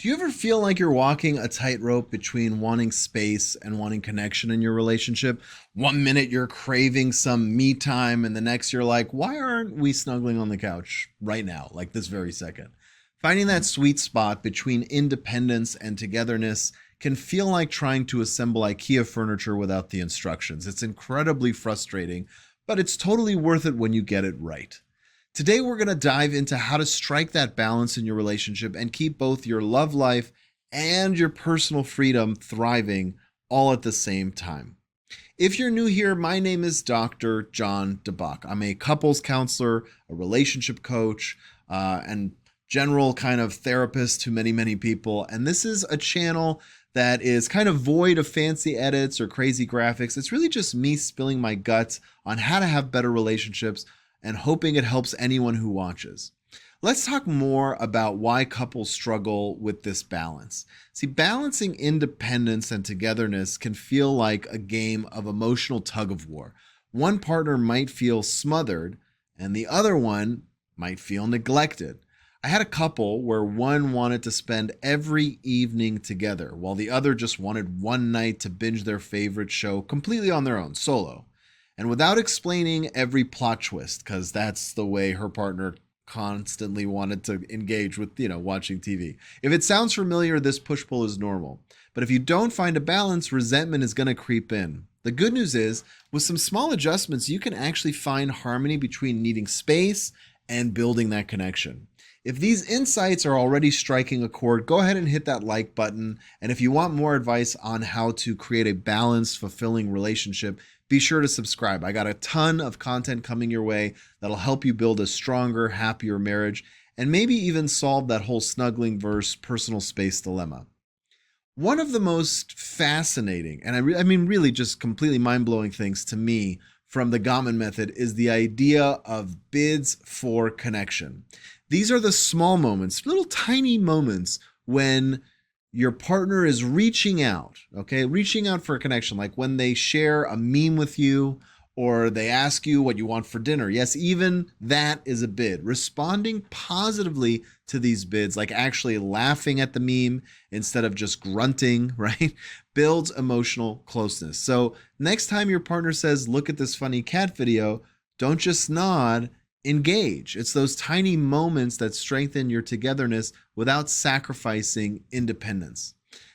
Do you ever feel like you're walking a tightrope between wanting space and wanting connection in your relationship? One minute you're craving some me time, and the next you're like, why aren't we snuggling on the couch right now, like this very second? Finding that sweet spot between independence and togetherness can feel like trying to assemble IKEA furniture without the instructions. It's incredibly frustrating, but it's totally worth it when you get it right. Today, we're going to dive into how to strike that balance in your relationship and keep both your love life and your personal freedom thriving all at the same time. If you're new here, my name is Dr. Jon Dabach. I'm a couples counselor, a relationship coach, and general kind of therapist to many, many people. And this is a channel that is kind of void of fancy edits or crazy graphics. It's really just me spilling my guts on how to have better relationships and hoping it helps anyone who watches. Let's talk more about why couples struggle with this balance. See, balancing independence and togetherness can feel like a game of emotional tug of war. One partner might feel smothered and the other one might feel neglected. I had a couple where one wanted to spend every evening together while the other just wanted one night to binge their favorite show completely on their own, solo. And without explaining every plot twist, because that's the way her partner constantly wanted to engage with, watching TV. If it sounds familiar, this push-pull is normal. But if you don't find a balance, resentment is going to creep in. The good news is, with some small adjustments, you can actually find harmony between needing space and building that connection. If these insights are already striking a chord, go ahead and hit that like button. And if you want more advice on how to create a balanced, fulfilling relationship, be sure to subscribe. I got a ton of content coming your way that'll help you build a stronger, happier marriage and maybe even solve that whole snuggling versus personal space dilemma. One of the most fascinating, and I mean really just completely mind-blowing things to me from the Gottman method is the idea of bids for connection. These are the small moments, little tiny moments when your partner is reaching out, okay? Reaching out for a connection, like when they share a meme with you or they ask you what you want for dinner. Yes, even that is a bid. Responding positively to these bids, like actually laughing at the meme instead of just grunting, right? Builds emotional closeness. So next time your partner says, look at this funny cat video, don't just nod, engage. It's those tiny moments that strengthen your togetherness without sacrificing independence.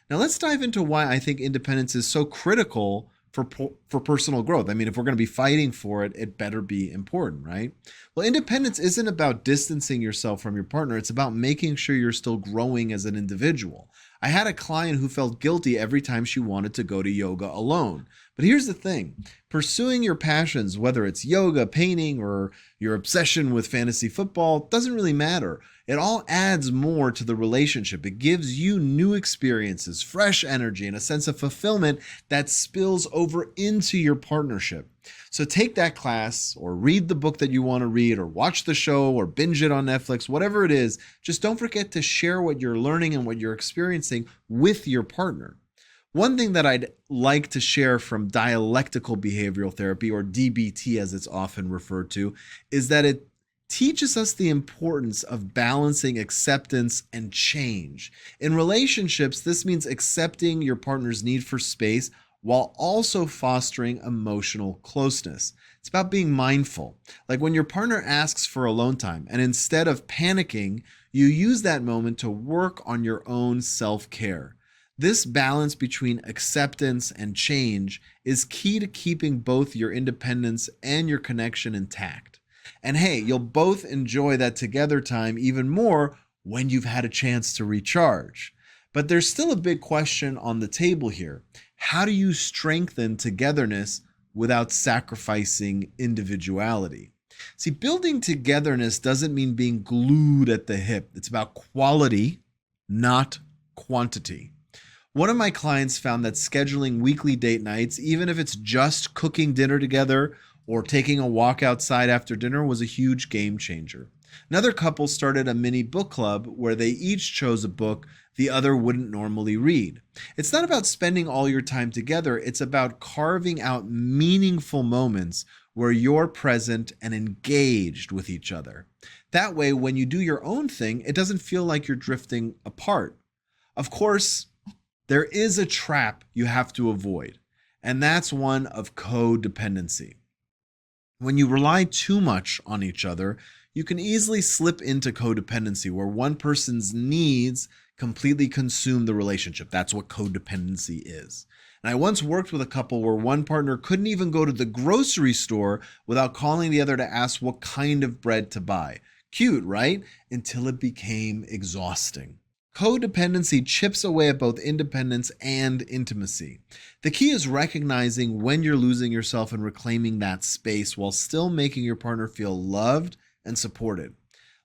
Now let's dive into why I think independence is so critical for personal growth. I mean, if we're going to be fighting for it, it better be important, right? Well, independence isn't about distancing yourself from your partner. It's about making sure you're still growing as an individual. I had a client who felt guilty every time she wanted to go to yoga alone. But here's the thing, pursuing your passions, whether it's yoga, painting, or your obsession with fantasy football, doesn't really matter. It all adds more to the relationship. It gives you new experiences, fresh energy, and a sense of fulfillment that spills over into your partnership. So take that class or read the book that you want to read or watch the show or binge it on Netflix, whatever it is. Just don't forget to share what you're learning and what you're experiencing with your partner. One thing that I'd like to share from dialectical behavioral therapy, or DBT as it's often referred to, is that it teaches us the importance of balancing acceptance and change. In relationships, this means accepting your partner's need for space while also fostering emotional closeness. It's about being mindful. Like when your partner asks for alone time, and instead of panicking, you use that moment to work on your own self-care. This balance between acceptance and change is key to keeping both your independence and your connection intact. And hey, you'll both enjoy that together time even more when you've had a chance to recharge. But there's still a big question on the table here. How do you strengthen togetherness without sacrificing individuality? See, building togetherness doesn't mean being glued at the hip. It's about quality, not quantity. One of my clients found that scheduling weekly date nights, even if it's just cooking dinner together or taking a walk outside after dinner, was a huge game changer. Another couple started a mini book club where they each chose a book the other wouldn't normally read. It's not about spending all your time together. It's about carving out meaningful moments where you're present and engaged with each other. That way, when you do your own thing, it doesn't feel like you're drifting apart. Of course, there is a trap you have to avoid, and that's one of codependency. When you rely too much on each other, you can easily slip into codependency where one person's needs completely consume the relationship. That's what codependency is. And I once worked with a couple where one partner couldn't even go to the grocery store without calling the other to ask what kind of bread to buy. Cute, right? Until it became exhausting. Codependency chips away at both independence and intimacy. The key is recognizing when you're losing yourself and reclaiming that space while still making your partner feel loved and supported.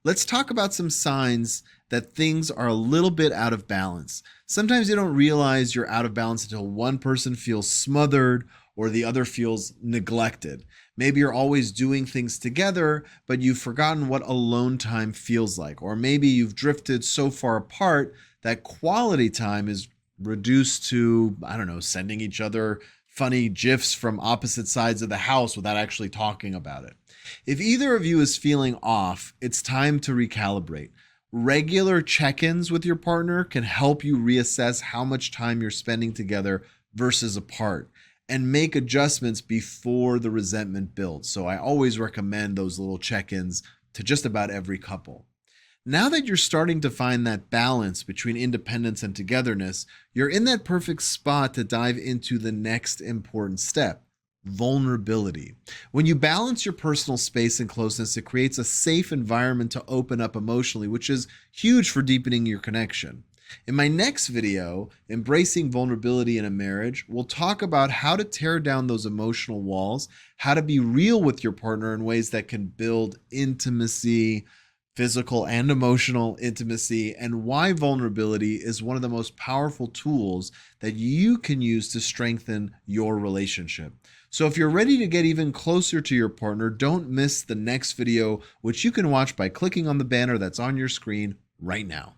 Let's talk about some signs that things are a little bit out of balance. Sometimes you don't realize you're out of balance until one person feels smothered or the other feels neglected. Maybe you're always doing things together, but you've forgotten what alone time feels like. Or maybe you've drifted so far apart that quality time is reduced to, sending each other funny GIFs from opposite sides of the house without actually talking about it. If either of you is feeling off, it's time to recalibrate. Regular check-ins with your partner can help you reassess how much time you're spending together versus apart, and make adjustments before the resentment builds. So I always recommend those little check-ins to just about every couple. Now that you're starting to find that balance between independence and togetherness, you're in that perfect spot to dive into the next important step: vulnerability. When you balance your personal space and closeness, it creates a safe environment to open up emotionally, which is huge for deepening your connection. In my next video, Embracing Vulnerability in a Marriage, we'll talk about how to tear down those emotional walls, how to be real with your partner in ways that can build intimacy, physical and emotional intimacy, and why vulnerability is one of the most powerful tools that you can use to strengthen your relationship. So if you're ready to get even closer to your partner, don't miss the next video, which you can watch by clicking on the banner that's on your screen right now.